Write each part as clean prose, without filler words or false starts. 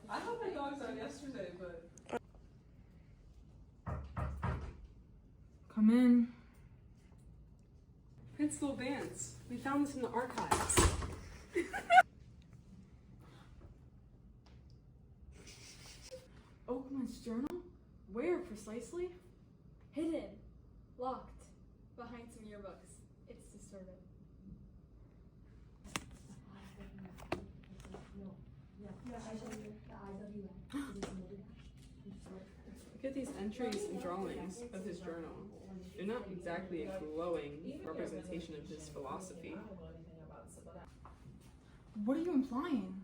I had my dogs on yesterday, but... Come in. Principal Vance, we found this in the archives. Oakman's journal? Where precisely? Hidden. Locked. Behind some yearbooks. It's disturbing. Look at these entries and drawings of his journal. They're not exactly a glowing representation of his philosophy. What are you implying?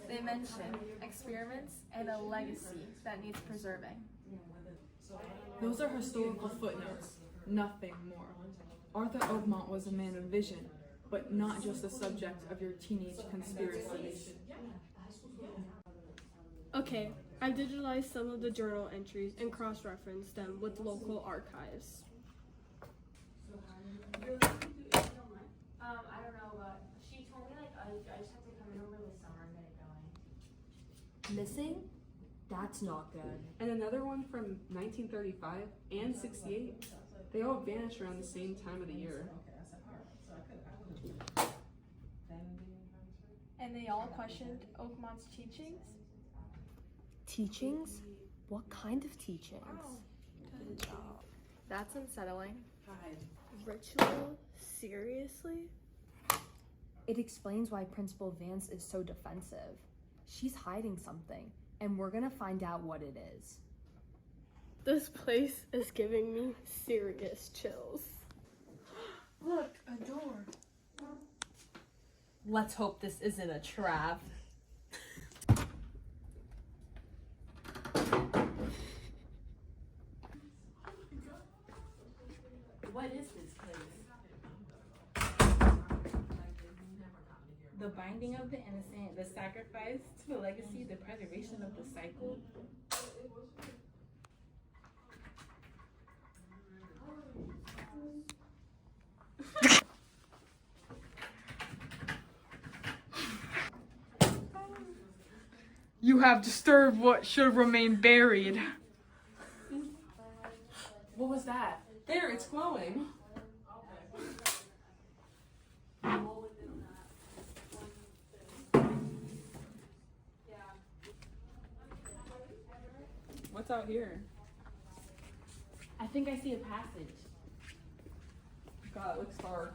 They mention experiments and a legacy that needs preserving. Those are historical footnotes, nothing more. Arthur Oakmont was a man of vision, but not just the subject of your teenage conspiracies. Okay, I digitalized some of the journal entries and cross-referenced them with local archives. I don't know, but she told me like I just have to come in over the summer and get it going. Missing? That's not good. And another one from 1935 and 68. They all vanished around the same time of the year. And they all questioned Oakmont's teachings? Teachings? What kind of teachings? That's unsettling. Ritual? Seriously? It explains why Principal Vance is so defensive. She's hiding something, and we're gonna find out what it is. This place is giving me serious chills. Look, a door. Let's hope this isn't a trap. What is this place? The binding of the innocent, the sacrifice to the legacy, the preservation of the cycle. You have disturbed what should remain buried. What was that? There, it's glowing. What's out here? I think I see a passage. God, it looks dark.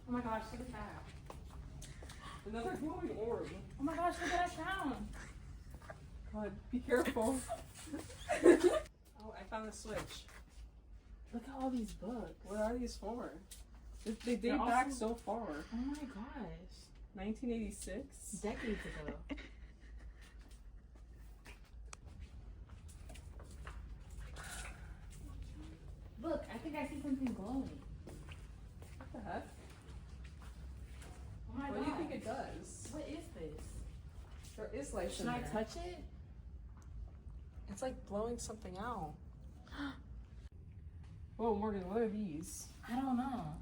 Oh my gosh, look at that. Another glowing orb. Oh my gosh, look at that sound. God, be careful. Oh, I found a switch. Look at all these books. What are these for? They date They're back also- so far. Oh my gosh. 1986? Decades ago. Look, I think I see something glowing. What the heck? Oh my What gosh. do you think it does? What is this? There is light Should in I there. touch it? It's like blowing something out. Whoa, Morgan, what are these? I don't know.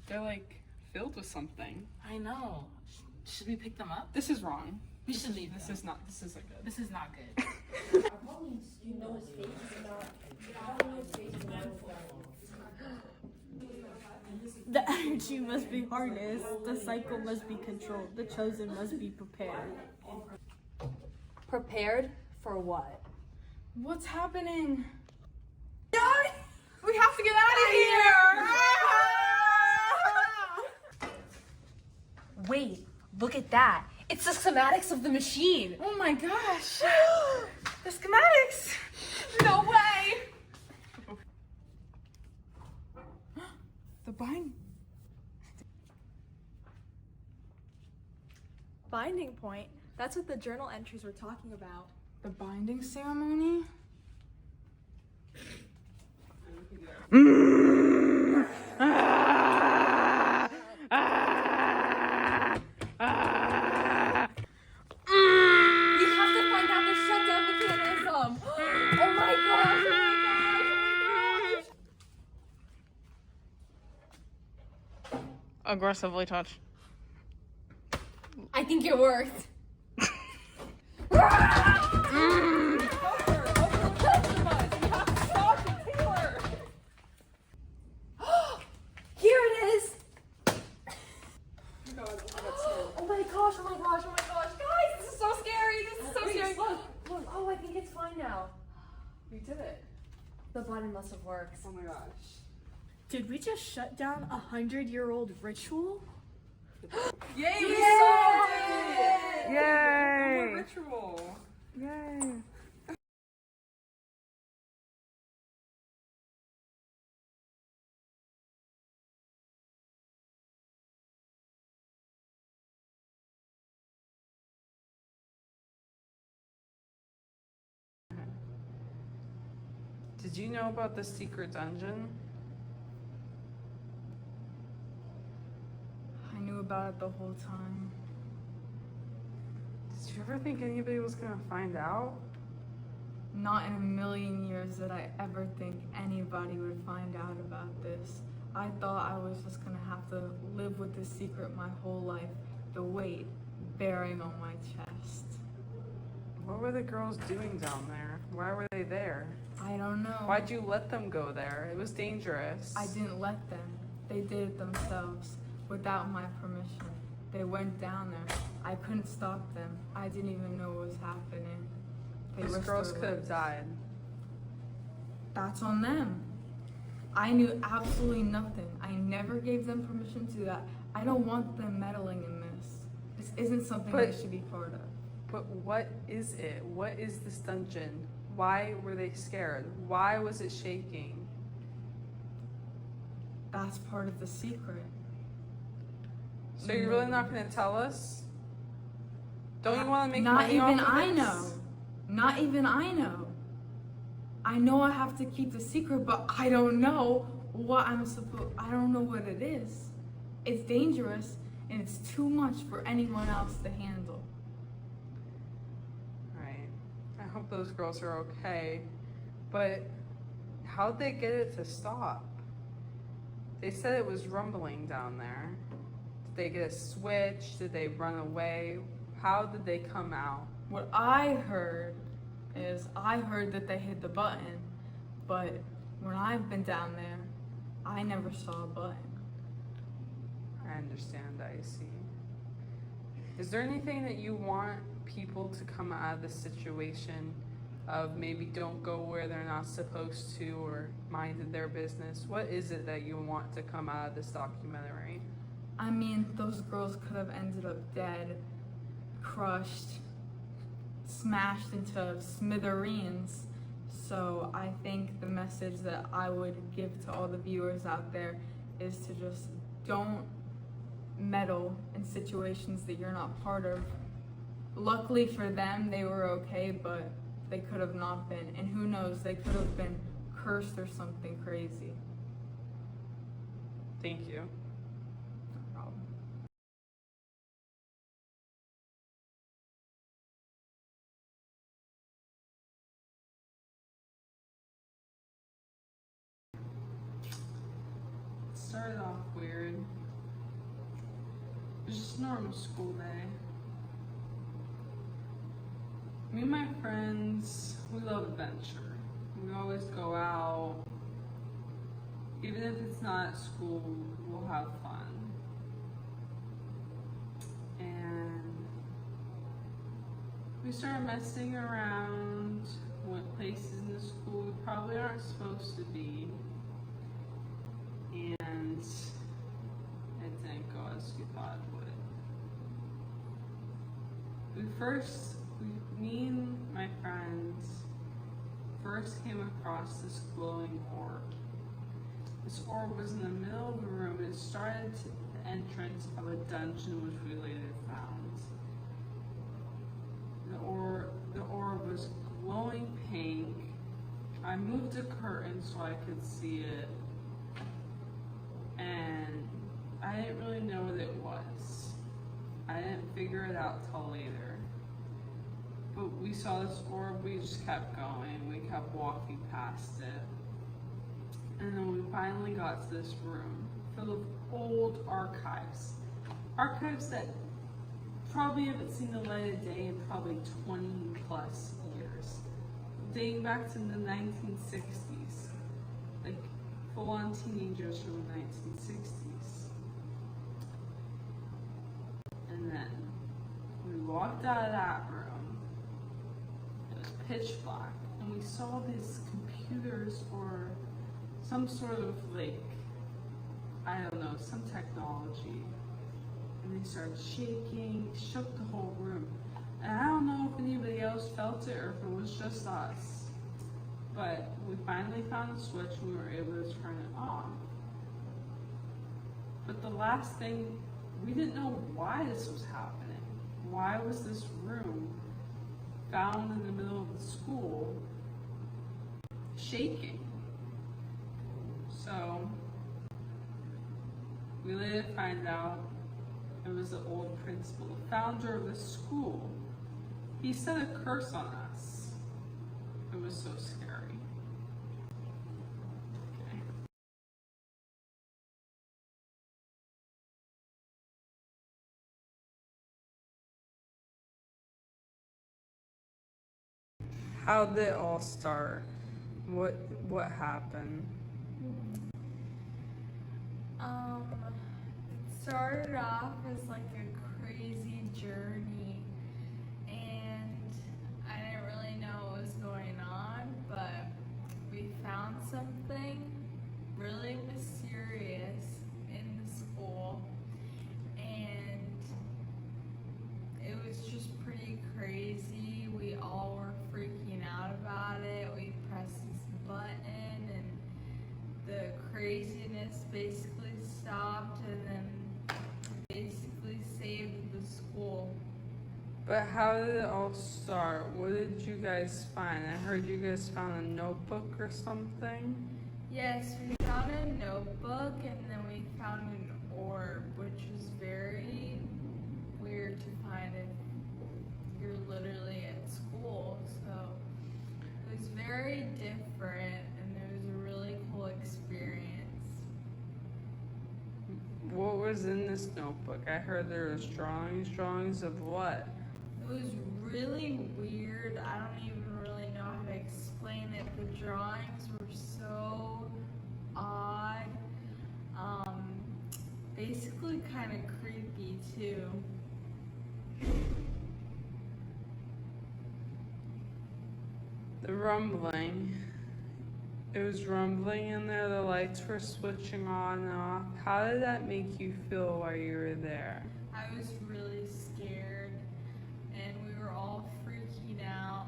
They're like filled with something. I know. Should we pick them up? This is wrong. We should leave This them. is not. This isn't good. This is not good. You know his face is not. The energy must be harnessed, the cycle must be controlled, the chosen must be prepared. Prepared for what? What's happening? We have to get out of here! Wait, look at that. It's the schematics of the machine. Oh my gosh! The schematics! No way! The Binding point? That's what the journal entries were talking about. the binding ceremony? We have to find out the shutdown mechanism. Oh my gosh! Oh my gosh! Oh my gosh! Aggressively touch. I think it worked. Here it is! Oh my gosh, oh my gosh, oh my gosh. Guys, this is so scary. This is so scary. Look. Oh, I think it's fine now. You did it. The button must have worked. Oh my gosh. Did we just shut down a 100-year-old ritual? Yay! We Yay! solved it! Yay! No more ritual. Yay! Did you know about the secret dungeon? I knew about it the whole time. Did you ever think anybody was gonna find out? Not in a million years did I ever think anybody would find out about this. I thought I was just gonna have to live with this secret my whole life, the weight bearing on my chest. What were the girls doing down there? Why were they there? I don't know. Why'd you let them go there? It was dangerous. I didn't let them. They did it themselves, without my permission. They went down there. I couldn't stop them. I didn't even know what was happening. They Those risked girls their could have lives. died. That's on them. I knew absolutely nothing. I never gave them permission to do that. I don't want them meddling in this. This isn't something But- they should be part of. But what is it? What is this dungeon? Why were they scared? Why was it shaking? That's part of the secret. So you're really not gonna tell us? Don't you want to make Not money even off of I this? know. Not even I know. I know I have to keep the secret, but I don't know what I'm supposed. I don't know what it is. It's dangerous and it's too much for anyone else to handle. Right. I hope those girls are okay. But how'd they get it to stop? They said it was rumbling down there. Did they get a switch? Did they run away? How did they come out? What I heard is I heard that they hit the button, but when I've been down there, I never saw a button. I understand, I see. Is there anything that you want people to come out of this situation of maybe don't go where they're not supposed to or minded their business? What is it that you want to come out of this documentary? I mean, those girls could have ended up dead, crushed, smashed into smithereens. So I think the message that I would give to all the viewers out there is to just don't meddle in situations that you're not part of. Luckily for them, they were okay, but they could have not been. And who knows, they could have been cursed or something crazy. Thank you. No problem. It started off weird. It was just a normal school day. Me and my friends, we love adventure. We always go out. Even if it's not at school, we'll have fun. And we started messing around, went places in the school we probably aren't supposed to be. And it didn't go as we thought it would. Me and my friends first came across this glowing orb. This orb was in the middle of the room and it started to the entrance of a dungeon which we later found. The orb was glowing pink. I moved a curtain so I could see it. And I didn't really know what it was. I didn't figure it out till later. But we saw this orb, we just kept going. We kept walking past it. And then we finally got to this room full of old archives. Archives that probably haven't seen the light of day in probably 20 plus years, dating back to the 1960s, like full-on teenagers from the 1960s. And then we walked out of that room. It was pitch black, and we saw these computers or some sort of like, I don't know, some technology. And they started shaking, shook the whole room. And I don't know if anybody else felt it or if it was just us. But we finally found a switch and we were able to turn it on. But the last thing, we didn't know why this was happening. Why was this room found in the middle of the school shaking? So we later find out it was the old principal, the founder of the school. He said a curse on us. It was so scary. Okay. How did it all start? What happened? It started off as like a crazy journey, and I didn't really know what was going on, but we found something really mysterious in the school, and it was just pretty crazy. We all were freaking out about it. We pressed this button, and the craziness basically stopped, and then basically saved the school. But how did it all start? What did you guys find? I heard you guys found a notebook or something. Yes, we found a notebook, and then we found an orb, which is very weird to find if you're literally at school. So it was very different, and it was a really cool experience. What was in this notebook? I heard there was drawings. Drawings of what? It was really weird. I don't even really know how to explain it. The drawings were so odd. Basically kind of creepy too. The rumbling. It was rumbling in there. The lights were switching on and off. How did that make you feel while you were there? I was really scared, and we were all freaking out.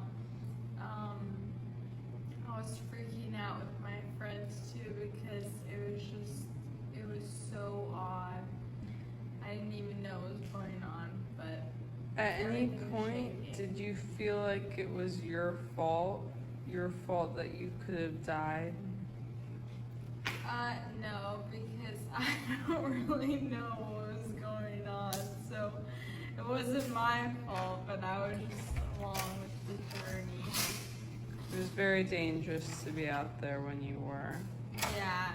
I was freaking out with my friends too because it was so odd. I didn't even know what was going on, but At any everything was point, shaking. did you feel like it was your fault? Your fault that you could have died? No, because I don't really know what was going on, so it wasn't my fault, but I was just along with the journey. It was very dangerous to be out there when you were. Yeah,